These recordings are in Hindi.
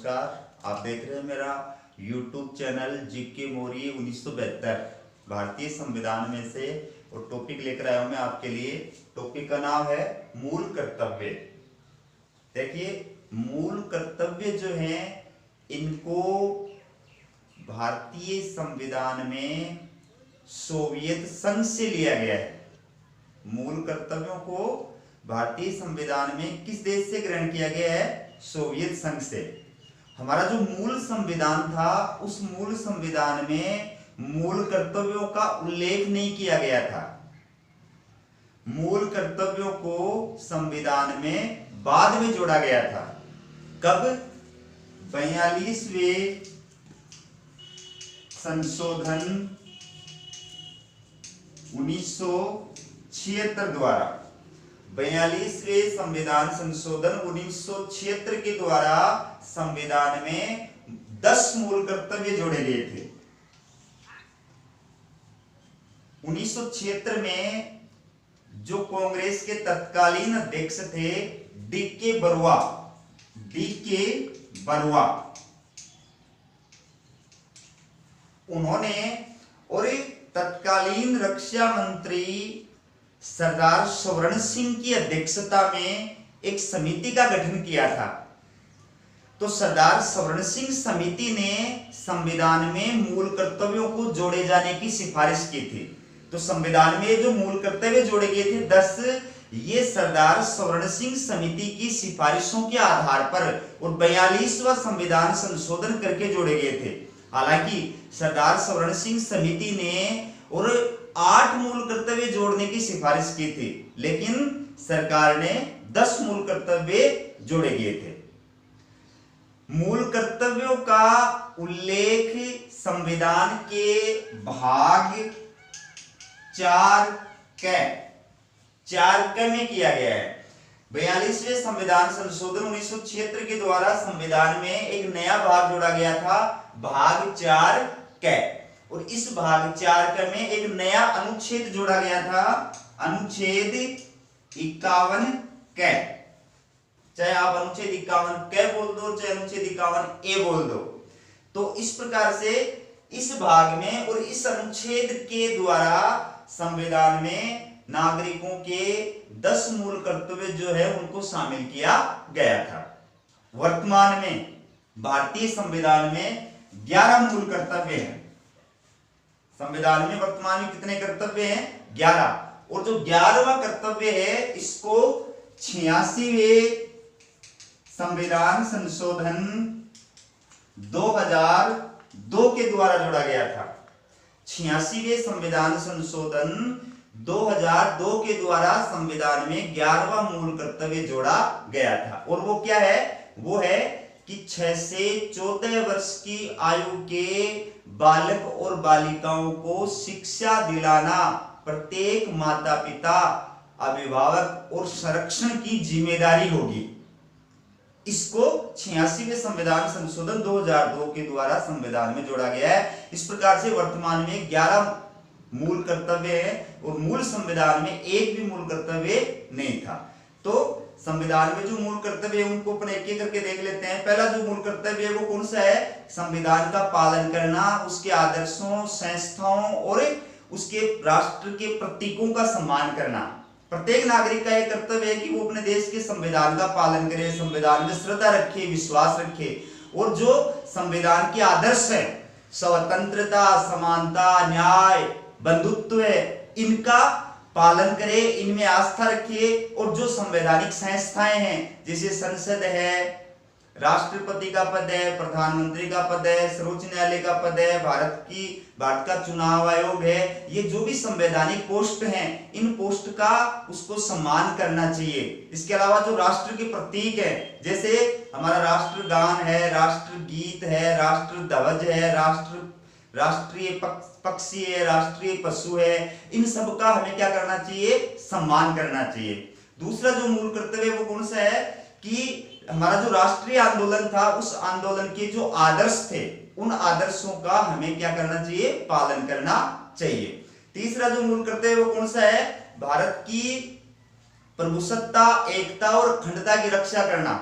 नमस्कार। आप देख रहे हैं मेरा YouTube चैनल जीके मौर्य 1972 भारतीय संविधान में से, और टॉपिक लेकर आया हूं मैं आपके लिए। टॉपिक का नाम है मूल कर्तव्य। देखिए, मूल कर्तव्य जो है इनको भारतीय संविधान में सोवियत संघ से लिया गया है। मूल कर्तव्यों को भारतीय संविधान में किस देश से ग्रहण किया गया है? सोवियत संघ से। हमारा जो मूल संविधान था, उस मूल संविधान में मूल कर्तव्यों का उल्लेख नहीं किया गया था। मूल कर्तव्यों को संविधान में बाद में जोड़ा गया था। कब? 42वें संशोधन 1976 द्वारा, 42वें संविधान संशोधन 1976 के द्वारा संविधान में 10 मूल कर्तव्य जोड़े गए थे। 1976 में जो कांग्रेस के तत्कालीन अध्यक्ष थे डी.के. बरुआ, उन्होंने और तत्कालीन रक्षा मंत्री सरदार स्वर्ण सिंह की अध्यक्षता में एक समिति का गठन किया था। तो सरदार स्वर्ण सिंह समिति ने संविधान में मूल कर्तव्यों को जोड़े जाने की सिफारिश की थी। तो संविधान में जो मूल कर्तव्य जोड़े गए थे 10, ये सरदार स्वर्ण सिंह समिति की सिफारिशों के आधार पर और 42वां संविधान संशोधन करके जोड़े गए थे। हालांकि सरदार स्वर्ण सिंह समिति ने और 8 मूल कर्तव्य जोड़ने की सिफारिश की थी, लेकिन सरकार ने 10 मूल कर्तव्य जोड़े गए थे। मूल कर्तव्यों का उल्लेख संविधान के भाग 4 में किया गया है। 42वें संविधान संशोधन 1976 के द्वारा संविधान में एक नया भाग जोड़ा गया था, भाग 4 और इस भाग 4 में एक नया अनुच्छेद जोड़ा गया था, अनुच्छेद 51 चाहे आप अनुच्छेद 51 बोल दो, चाहे अनुच्छेद 51 बोल दो। तो इस प्रकार से इस भाग में और इस अनुच्छेद के द्वारा संविधान में नागरिकों के 10 मूल कर्तव्य जो है उनको शामिल किया गया था। वर्तमान में भारतीय संविधान में 11 मूल कर्तव्य हैं। संविधान में वर्तमान में कितने कर्तव्य हैं? 11। और जो 11वां कर्तव्य है इसको 86वें संविधान संशोधन 2002 के द्वारा जोड़ा गया था। 86वें संविधान संशोधन 2002 के द्वारा संविधान में 11वां मूल कर्तव्य जोड़ा गया था। और वो क्या है? वो है कि 6 से 14 वर्ष की आयु के बालक और बालिकाओं को शिक्षा दिलाना प्रत्येक माता पिता, अभिभावक और संरक्षण की जिम्मेदारी होगी। इसको 86वें संविधान संशोधन 2002 के द्वारा संविधान में जोड़ा गया है। इस प्रकार से वर्तमान में 11 मूल कर्तव्य है और मूल संविधान में एक भी मूल कर्तव्य नहीं था। तो संविधान में जो मूल कर्तव्य है उनको अपन एक एक करके देख लेते हैं। पहला जो मूल कर्तव्य है वो कौन सा है? संविधान का पालन करना, उसके आदर्शों, संस्थाओं और उसके राष्ट्र के प्रतीकों का सम्मान करना। प्रत्येक नागरिक का यह कर्तव्य है कि वो अपने देश के संविधान का पालन करे, संविधान में श्रद्धा रखे, विश्वास रखे, और जो संविधान के आदर्श है, स्वतंत्रता, समानता, न्याय, बंधुत्व है, इनका पालन करे, इनमें आस्था रखिए। और जो संवैधानिक संस्थाएं हैं जैसे संसद है, राष्ट्रपति का पद है, प्रधानमंत्री का पद है, सर्वोच्च न्यायालय का पद है, भारत का चुनाव आयोग है, ये जो भी संवैधानिक पोस्ट हैं, इन पोस्ट का उसको सम्मान करना चाहिए। इसके अलावा जो राष्ट्र के प्रतीक है, जैसे हमारा राष्ट्रगान है, राष्ट्रगीत है, राष्ट्र ध्वज है, राष्ट्रीय पक्षी है, राष्ट्रीय पशु है, इन सब का हमें क्या करना चाहिए? सम्मान करना चाहिए। दूसरा जो मूल कर्तव्य वो कौन सा है कि हमारा जो राष्ट्रीय आंदोलन था, उस आंदोलन के जो आदर्श थे, उन आदर्शों का हमें क्या करना चाहिए? पालन करना चाहिए। तीसरा जो मूल कर्तव्य वो कौन सा है? भारत की प्रभुसत्ता, एकता और अखंडता की रक्षा करना।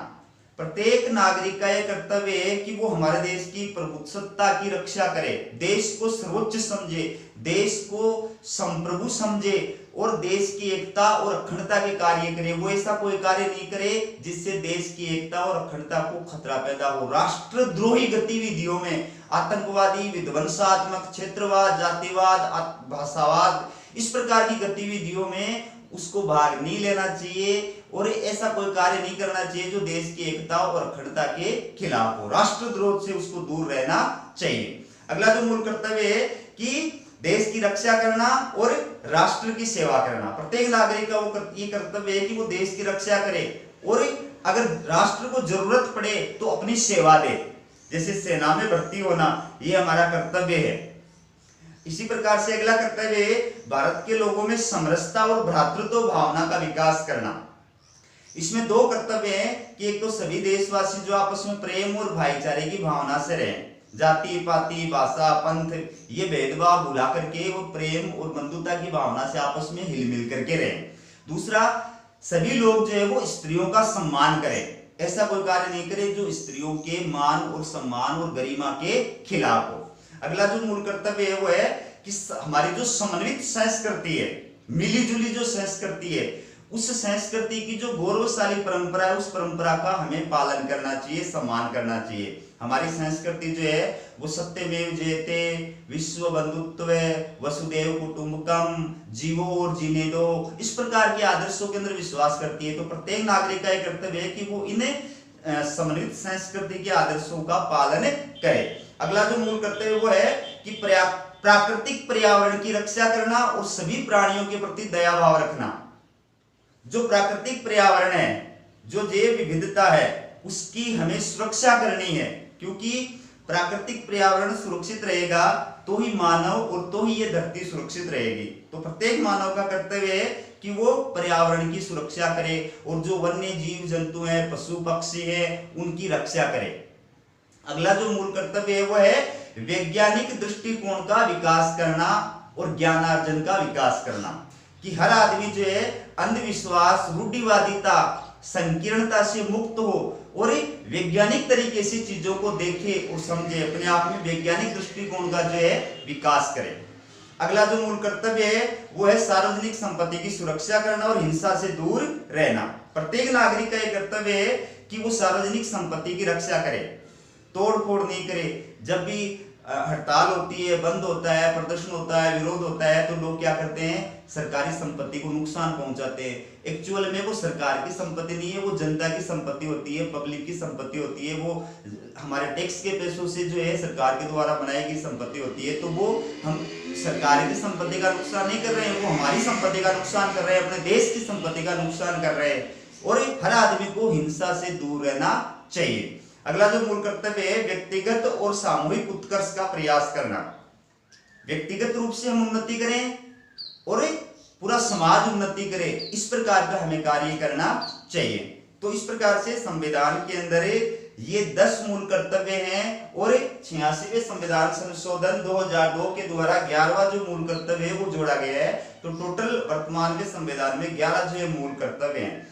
प्रत्येक नागरिक का यह कर्तव्य है कि वो हमारे देश की प्रभुसत्ता की रक्षा करे, देश को सर्वोच्च समझे, देश को संप्रभु समझे और देश की एकता और अखंडता के कार्य करे। वो ऐसा कोई कार्य नहीं करे जिससे देश की एकता और अखंडता को खतरा पैदा हो। राष्ट्रद्रोही गतिविधियों में आतंकवादी, विध्वंसात्मक, क्षेत्रवाद, जातिवाद, भाषावाद, इस प्रकार की गतिविधियों में उसको भाग नहीं लेना चाहिए और ऐसा कोई कार्य नहीं करना चाहिए जो देश की एकता और अखंडता के खिलाफ हो। राष्ट्रद्रोह से उसको दूर रहना चाहिए। अगला जो मूल कर्तव्य है कि देश की रक्षा करना और राष्ट्र की सेवा करना। प्रत्येक नागरिक का वो ये कर्तव्य है कि वो देश की रक्षा करे और अगर राष्ट्र को जरूरत पड़े तो अपनी सेवा दे, जैसे सेना में भर्ती होना, ये हमारा कर्तव्य है। इसी प्रकार से अगला कर्तव्य है भारत के लोगों में समरसता और भ्रातृत्व भावना का विकास करना। इसमें दो कर्तव्य हैं कि एक तो सभी देशवासी जो आपस में प्रेम और भाईचारे की भावना से रहें, जाति पाति भाषा पंथ ये भेदभाव भुला करके वो प्रेम और बंधुता की भावना से आपस में हिल मिल करके रहें। दूसरा, सभी लोग जो है वो स्त्रियों का सम्मान करें, ऐसा कोई कार्य नहीं करे जो स्त्रियों के मान और सम्मान और गरिमा के खिलाफ हो। अगला जो मूल कर्तव्य है वो है कि हमारी जो समन्वित संस्कृति है, मिली जुली जो संस्कृति है, उस संस्कृति की जो गौरवशाली परंपरा है उस परंपरा का हमें पालन करना चाहिए, सम्मान करना चाहिए। हमारी संस्कृति जो है वो सत्यमेव जयते, विश्व बंधुत्व, वसुदेव कुटुंबकम, जीवो और जीने दो, इस प्रकार के आदर्शों के अंदर विश्वास करती है। तो प्रत्येक नागरिक का यह कर्तव्य है कि वो इन समन्वित संस्कृति के आदर्शों का पालन करे। अगला जो मूल कर्तव्य वो है कि प्राकृतिक पर्यावरण की रक्षा करना और सभी प्राणियों के प्रति दया भाव रखना। जो प्राकृतिक पर्यावरण है, जो जैव विविधता है, उसकी हमें सुरक्षा करनी है, क्योंकि प्राकृतिक पर्यावरण सुरक्षित रहेगा तो ही मानव और तो ही ये धरती सुरक्षित रहेगी। तो प्रत्येक मानव का कर्तव्य है कि वो पर्यावरण की सुरक्षा करे और जो वन्य जीव जंतु हैं, पशु पक्षी हैं, उनकी रक्षा करे। अगला जो मूल कर्तव्य है वो है वैज्ञानिक दृष्टिकोण का विकास करना और ज्ञानार्जन का विकास करना, कि हर आदमी जो है अंधविश्वास, रूढ़िवादिता, संकीर्णता से मुक्त हो और वैज्ञानिक तरीके से चीजों को देखे और समझे, अपने आप में वैज्ञानिक दृष्टिकोण का जो है विकास करे। अगला जो मूल कर्तव्य है वो है सार्वजनिक संपत्ति की सुरक्षा करना और हिंसा से दूर रहना। प्रत्येक नागरिक का यह कर्तव्य है कि वो सार्वजनिक संपत्ति की रक्षा करे, तोड़ फोड़ नहीं करे। जब भी हड़ताल होती है, बंद होता है, प्रदर्शन होता है, विरोध होता है, तो लोग क्या करते हैं, सरकारी संपत्ति को नुकसान पहुंचाते हैं। एक्चुअल में वो सरकार की संपत्ति नहीं है, वो जनता की संपत्ति होती है, पब्लिक की संपत्ति होती है, वो हमारे टैक्स के पैसों से जो है सरकार के द्वारा बनाई गई संपत्ति होती है। तो वो हम सरकार की संपत्ति का नुकसान नहीं कर रहे हैं, वो हमारी संपत्ति का नुकसान कर रहे हैं, अपने देश की संपत्ति का नुकसान कर रहे हैं। और हर आदमी को हिंसा से दूर रहना चाहिए। अगला जो मूल कर्तव्य है व्यक्तिगत और सामूहिक उत्कर्ष का प्रयास करना। व्यक्तिगत रूप से हम उन्नति करें और पूरा समाज उन्नति करे, इस प्रकार का हमें कार्य करना चाहिए। तो इस प्रकार से संविधान के अंदर ये 10 मूल कर्तव्य हैं और 86वें संविधान संशोधन 2002 के द्वारा 11वां जो मूल कर्तव्य है वो जोड़ा गया है। तो टोटल वर्तमान में संविधान में 11 जो मूल कर्तव्य हैं।